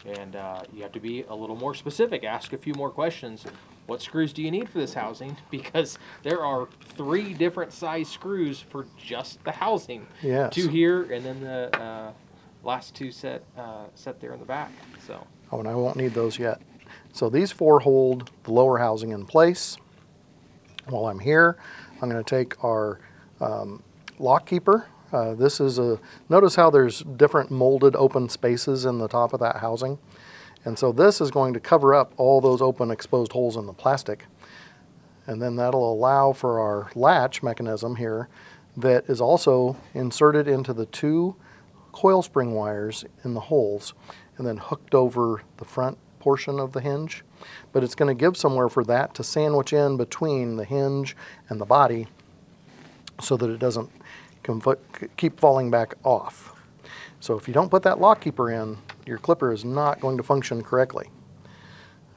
And you have to be a little more specific, ask a few more questions. What screws do you need for this housing? Because there are 3 different size screws for just the housing. Yes. 2 here, and then the last 2 set there in the back. So. Oh, and I won't need those yet. So these 4 hold the lower housing in place. While I'm here, I'm going to take our lock keeper. This is notice how there's different molded open spaces in the top of that housing. And so this is going to cover up all those open exposed holes in the plastic. And then that'll allow for our latch mechanism here that is also inserted into the 2 coil spring wires in the holes and then hooked over the front portion of the hinge. But it's going to give somewhere for that to sandwich in between the hinge and the body so that it doesn't keep falling back off. So if you don't put that lock keeper in, your clipper is not going to function correctly.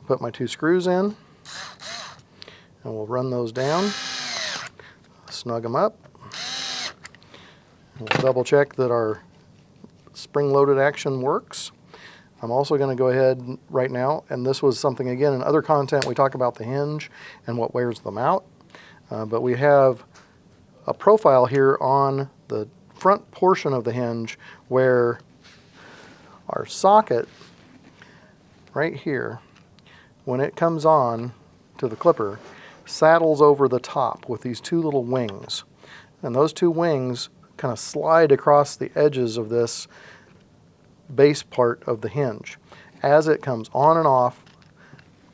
Put my 2 screws in, and we'll run those down, snug them up. We'll double check that our spring-loaded action works. I'm also going to go ahead right now, and this was something, again, in other content, we talk about the hinge and what wears them out. But we have a profile here on the front portion of the hinge where our socket right here, when it comes on to the clipper, saddles over the top with these 2 little wings. And those 2 wings kind of slide across the edges of this base part of the hinge. As it comes on and off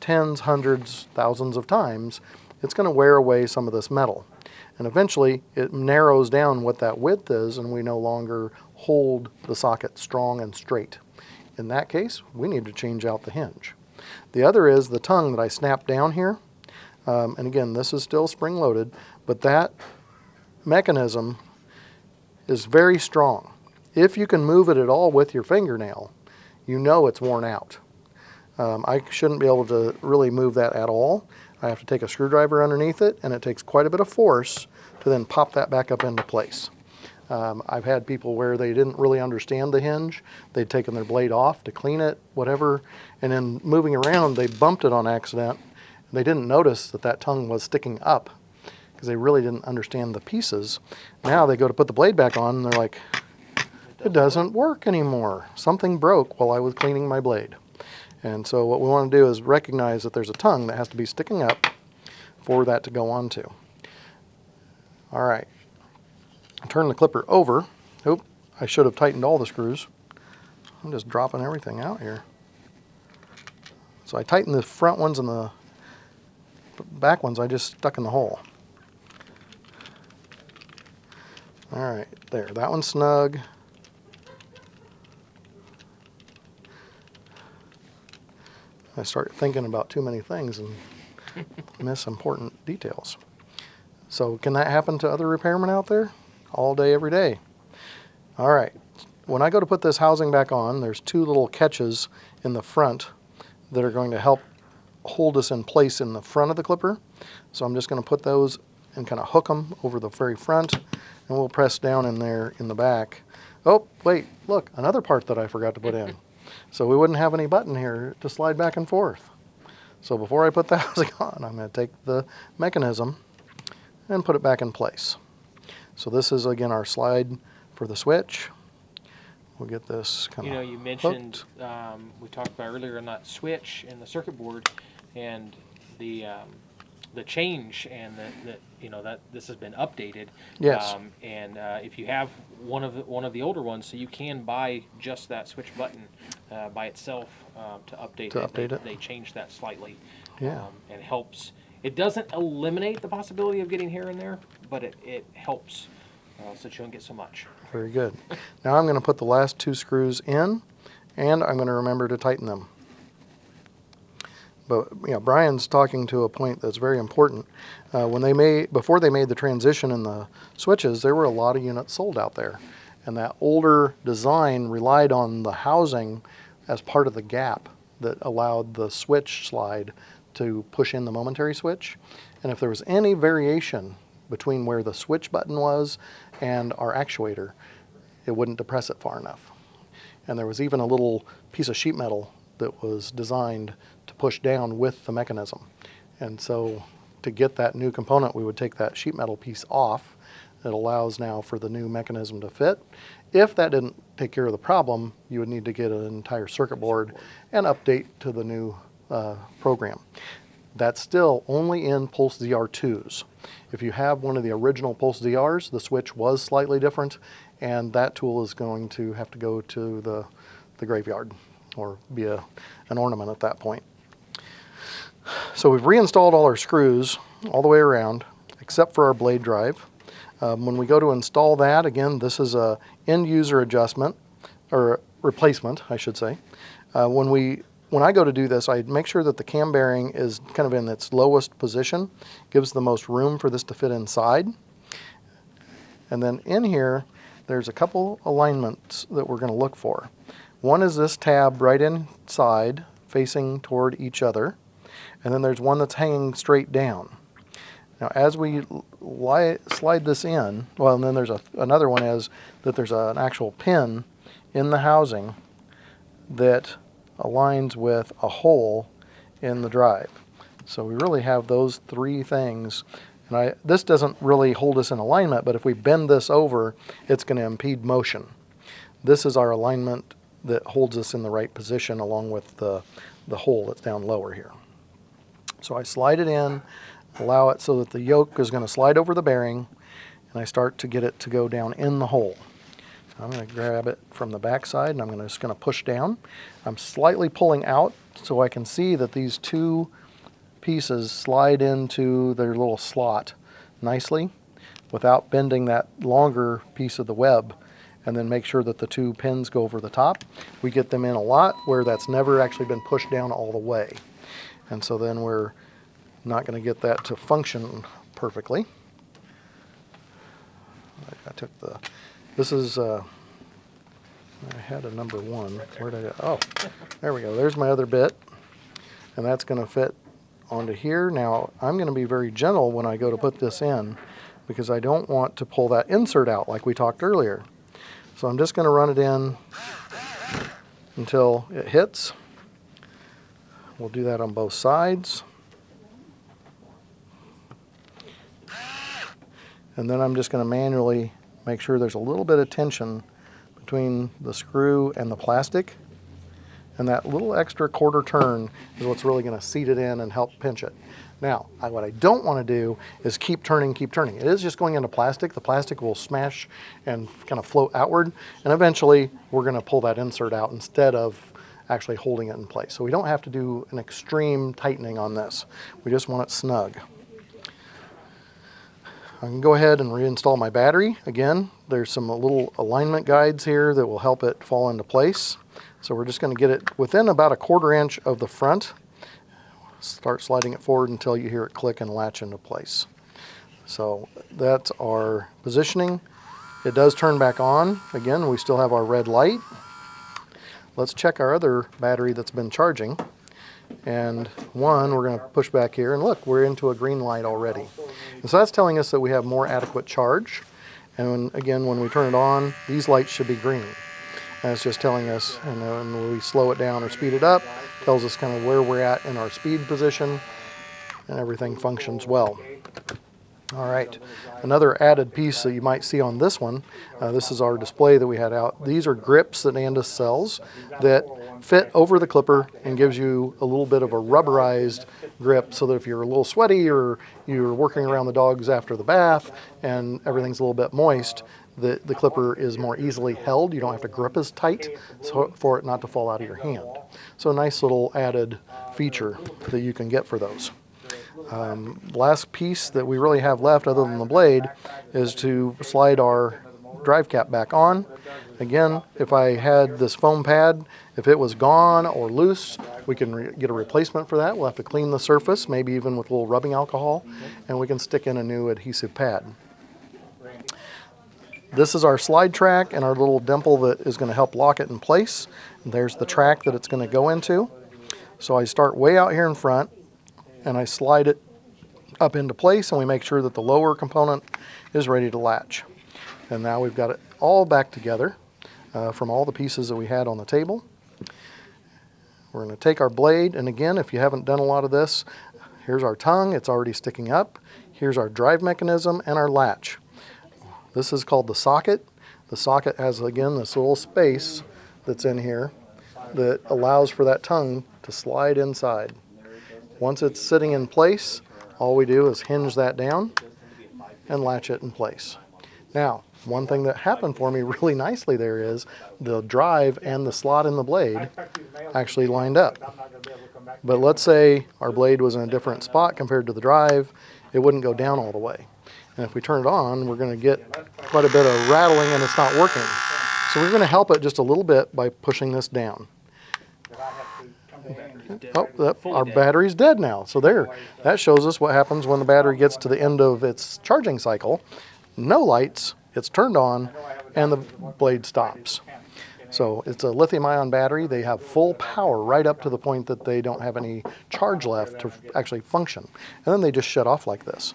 tens, hundreds, thousands of times, it's going to wear away some of this metal. And eventually it narrows down what that width is, and we no longer hold the socket strong and straight. In that case, we need to change out the hinge. The other is the tongue that I snapped down here. And again, this is still spring-loaded, but that mechanism is very strong. If you can move it at all with your fingernail, you know it's worn out. I shouldn't be able to really move that at all. I have to take a screwdriver underneath it, and it takes quite a bit of force to then pop that back up into place. I've had people where they didn't really understand the hinge. They'd taken their blade off to clean it, whatever, and then moving around, they bumped it on accident. They didn't notice that that tongue was sticking up because they really didn't understand the pieces. Now they go to put the blade back on, and they're like, it doesn't work anymore. Something broke while I was cleaning my blade. And so what we want to do is recognize that there's a tongue that has to be sticking up for that to go onto. All right. Turn the clipper over. Oop, I should have tightened all the screws. I'm just dropping everything out here. So I tightened the front ones, and the back ones I just stuck in the hole. All right, there, that one's snug. I start thinking about too many things and miss important details. So can that happen to other repairmen out there? All day, every day. All right, when I go to put this housing back on, there's 2 little catches in the front that are going to help hold us in place in the front of the clipper. So I'm just going to put those and kind of hook them over the very front, and we'll press down in there in the back. Oh, wait, look, another part that I forgot to put in. So we wouldn't have any button here to slide back and forth. So before I put the housing on, I'm going to take the mechanism and put it back in place. So this is, again, our slide for the switch. We'll get this kind of you mentioned, we talked about earlier on that switch and the circuit board and the change, and that this has been updated. Yes. And if you have one of the older ones, so you can buy just that switch button by itself to update it. They changed that slightly. Yeah. And helps. It doesn't eliminate the possibility of getting hair in there, but it helps so that you don't get so much. Very good. Now I'm going to put the last 2 screws in, and I'm going to remember to tighten them. But Brian's talking to a point that's very important. Before they made the transition in the switches, there were a lot of units sold out there, and that older design relied on the housing as part of the gap that allowed the switch slide to push in the momentary switch. And if there was any variation between where the switch button was and our actuator. It wouldn't depress it far enough. And there was even a little piece of sheet metal that was designed to push down with the mechanism. And so to get that new component, we would take that sheet metal piece off. It allows now for the new mechanism to fit. If that didn't take care of the problem, you would need to get an entire circuit board and update to the new program. That's still only in Pulse ZR2s. If you have one of the original Pulse ZRs, the switch was slightly different, and that tool is going to have to go to the graveyard or be an ornament at that point. So we've reinstalled all our screws all the way around, except for our blade drive. When we go to install that, again, this is a end user adjustment, or replacement, I should say. When I go to do this, I make sure that the cam bearing is kind of in its lowest position, gives the most room for this to fit inside. And then in here, there's a couple alignments that we're going to look for. One is this tab right inside, facing toward each other. And then there's one that's hanging straight down. Now, as we slide this in, well, and then there's another one is that there's an actual pin in the housing that aligns with a hole in the drive. So we really have those three things. And this doesn't really hold us in alignment, but if we bend this over, it's going to impede motion. This is our alignment that holds us in the right position along with the hole that's down lower here. So I slide it in, allow it so that the yoke is going to slide over the bearing, and I start to get it to go down in the hole. So I'm going to grab it from the back side, and I'm just going to push down. I'm slightly pulling out so I can see that these two pieces slide into their little slot nicely without bending that longer piece of the web, and then make sure that the two pins go over the top. We get them in a lot where that's never actually been pushed down all the way. And so then we're not going to get that to function perfectly. I took this is, I had a number one. Where did I go? Oh, there we go. There's my other bit. And that's going to fit onto here. Now, I'm going to be very gentle when I go to put this in because I don't want to pull that insert out like we talked earlier. So I'm just going to run it in until it hits. We'll do that on both sides. And then I'm just going to manually make sure there's a little bit of tension between the screw and the plastic. And that little extra quarter turn is what's really going to seat it in and help pinch it. Now, what I don't want to do is keep turning, keep turning. It is just going into plastic. The plastic will smash and kind of float outward. And eventually, we're going to pull that insert out instead of actually holding it in place. So we don't have to do an extreme tightening on this. We just want it snug. I can go ahead and reinstall my battery. Again, there's some little alignment guides here that will help it fall into place. So we're just going to get it within about a 1/4 inch of the front. Start sliding it forward until you hear it click and latch into place. So that's our positioning. It does turn back on. Again, we still have our red light. Let's check our other battery that's been charging. And one, we're going to push back here, and look, we're into a green light already. And so that's telling us that we have more adequate charge. And again, when we turn it on, these lights should be green. And it's just telling us, and when we slow it down or speed it up, tells us kind of where we're at in our speed position, and everything functions well. All right, another added piece that you might see on this one, this is our display that we had out. These are grips that Andis sells that fit over the clipper and gives you a little bit of a rubberized grip so that if you're a little sweaty or you're working around the dogs after the bath and everything's a little bit moist, the clipper is more easily held. You don't have to grip as tight for it not to fall out of your hand. So a nice little added feature that you can get for those. Last piece that we really have left other than the blade is to slide our drive cap back on. Again, if I had this foam pad, if it was gone or loose, we can get a replacement for that. We'll have to clean the surface, maybe even with a little rubbing alcohol, and we can stick in a new adhesive pad. This is our slide track and our little dimple that is going to help lock it in place. And there's the track that it's going to go into. So I start way out here in front, and I slide it up into place, and we make sure that the lower component is ready to latch. And now we've got it all back together from all the pieces that we had on the table. We're going to take our blade, and again, if you haven't done a lot of this, here's our tongue, it's already sticking up. Here's our drive mechanism and our latch. This is called the socket. The socket has, again, this little space that's in here that allows for that tongue to slide inside. Once it's sitting in place, all we do is hinge that down and latch it in place. Now, one thing that happened for me really nicely there is the drive and the slot in the blade actually lined up. But let's say our blade was in a different spot compared to the drive, it wouldn't go down all the way. And if we turn it on, we're going to get quite a bit of rattling and it's not working. So we're going to help it just a little bit by pushing this down. Oh, our battery's dead now. So there, that shows us what happens when the battery gets to the end of its charging cycle. No lights, it's turned on, and the blade stops. So it's a lithium-ion battery. They have full power right up to the point that they don't have any charge left to actually function. And then they just shut off like this.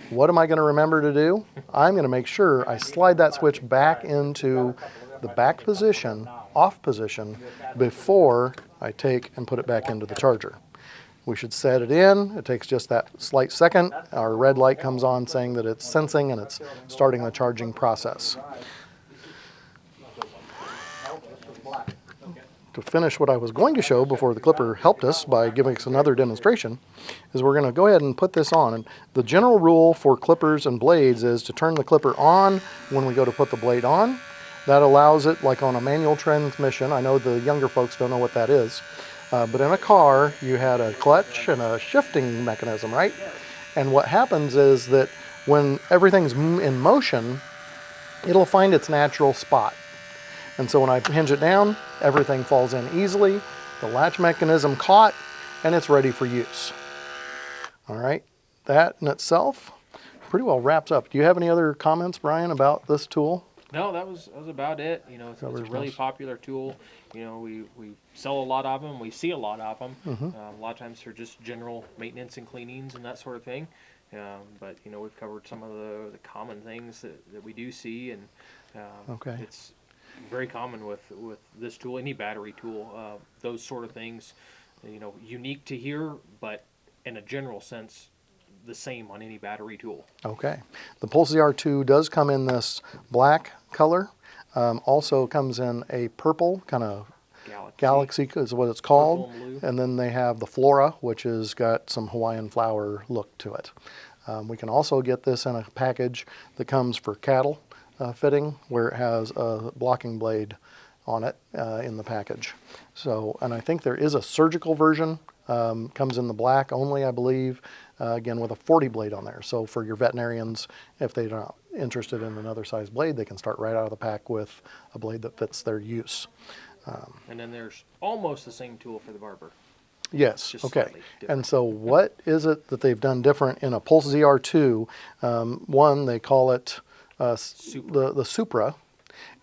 What am I going to remember to do? I'm going to make sure I slide that switch back into the back position, off position, before I take and put it back into the charger. We should set it in. It takes just that slight second. Our red light comes on saying that it's sensing and it's starting the charging process. To finish what I was going to show before the clipper helped us by giving us another demonstration, is we're going to go ahead and put this on. And the general rule for clippers and blades is to turn the clipper on when we go to put the blade on. That allows it, like on a manual transmission, I know the younger folks don't know what that is, but in a car you had a clutch and a shifting mechanism, right? And what happens is that when everything's in motion, it'll find its natural spot. And so when I hinge it down, everything falls in easily, the latch mechanism caught, and it's ready for use. All right, that in itself pretty well wraps up. Do you have any other comments, Brian, about this tool? No, that was about it. You know, it's a really popular tool. You know, we sell a lot of them. We see a lot of them. A lot of times they're just general maintenance and cleanings and that sort of thing. But, you know, we've covered some of the common things that we do see. And it's very common with this tool, any battery tool, those sort of things, you know, unique to here, but in a general sense, the same on any battery tool. Okay. The Pulse ZR II does come in this black color. Also comes in a purple, kind of Galaxy is what it's called. And then they have the Flora, which has got some Hawaiian flower look to it. We can also get this in a package that comes for cattle fitting, where it has a blocking blade on it in the package. So, and I think there is a surgical version, comes in the black only, I believe, again with a 40 blade on there. So for your veterinarians, if they're not interested in another size blade, they can start right out of the pack with a blade that fits their use. And then there's almost the same tool for the barber. Yes, okay. And so what is it that they've done different in a Pulse ZR II? One, they call it the Supra.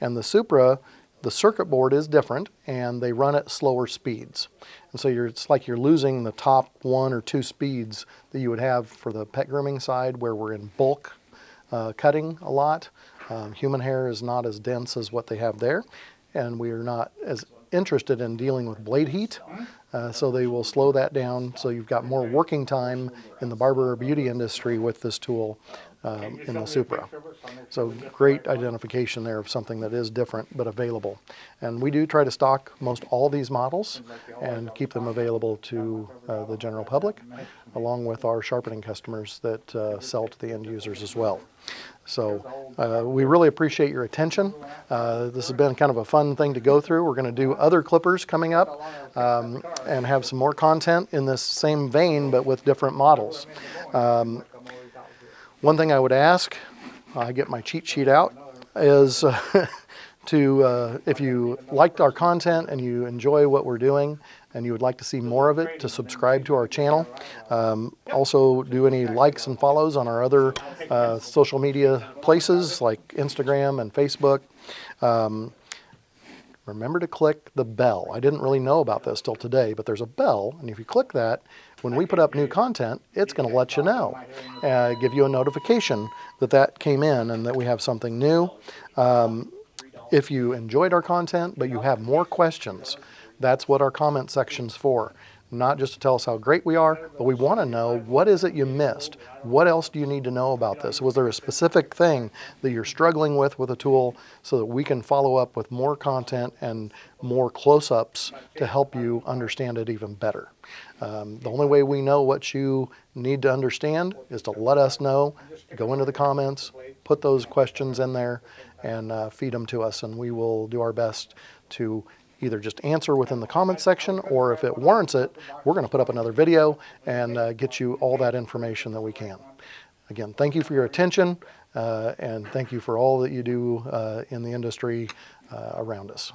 And the Supra, the circuit board is different, and they run at slower speeds. And so it's like you're losing the top 1 or 2 speeds that you would have for the pet grooming side, where we're in bulk cutting a lot. Human hair is not as dense as what they have there, and we are not as interested in dealing with blade heat. So they will slow that down, so you've got more working time in the barber or beauty industry with this tool in the Supra. So great identification there of something that is different but available. And we do try to stock most all these models and keep them available to the general public, along with our sharpening customers that sell to the end users as well. So we really appreciate your attention. This has been kind of a fun thing to go through. We're going to do other clippers coming up and have some more content in this same vein, but with different models. One thing I would ask, I get my cheat sheet out, is if you liked our content and you enjoy what we're doing and you would like to see more of it, to subscribe to our channel. Also do any likes and follows on our other social media places like Instagram and Facebook. remember to click the bell. I didn't really know about this till today, but there's a bell, and if you click that, when we put up new content, it's going to let you know, give you a notification that that came in and that we have something new. If you enjoyed our content, but you have more questions, that's what our comment section's for. Not just to tell us how great we are, but we want to know, what is it you missed? What else do you need to know about this? Was there a specific thing that you're struggling with a tool, so that we can follow up with more content and more close-ups to help you understand it even better. The only way we know what you need to understand is to let us know, go into the comments, put those questions in there, and feed them to us, and we will do our best to either just answer within the comments section, or if it warrants it, we're going to put up another video and get you all that information that we can. Again, thank you for your attention, and thank you for all that you do in the industry around us.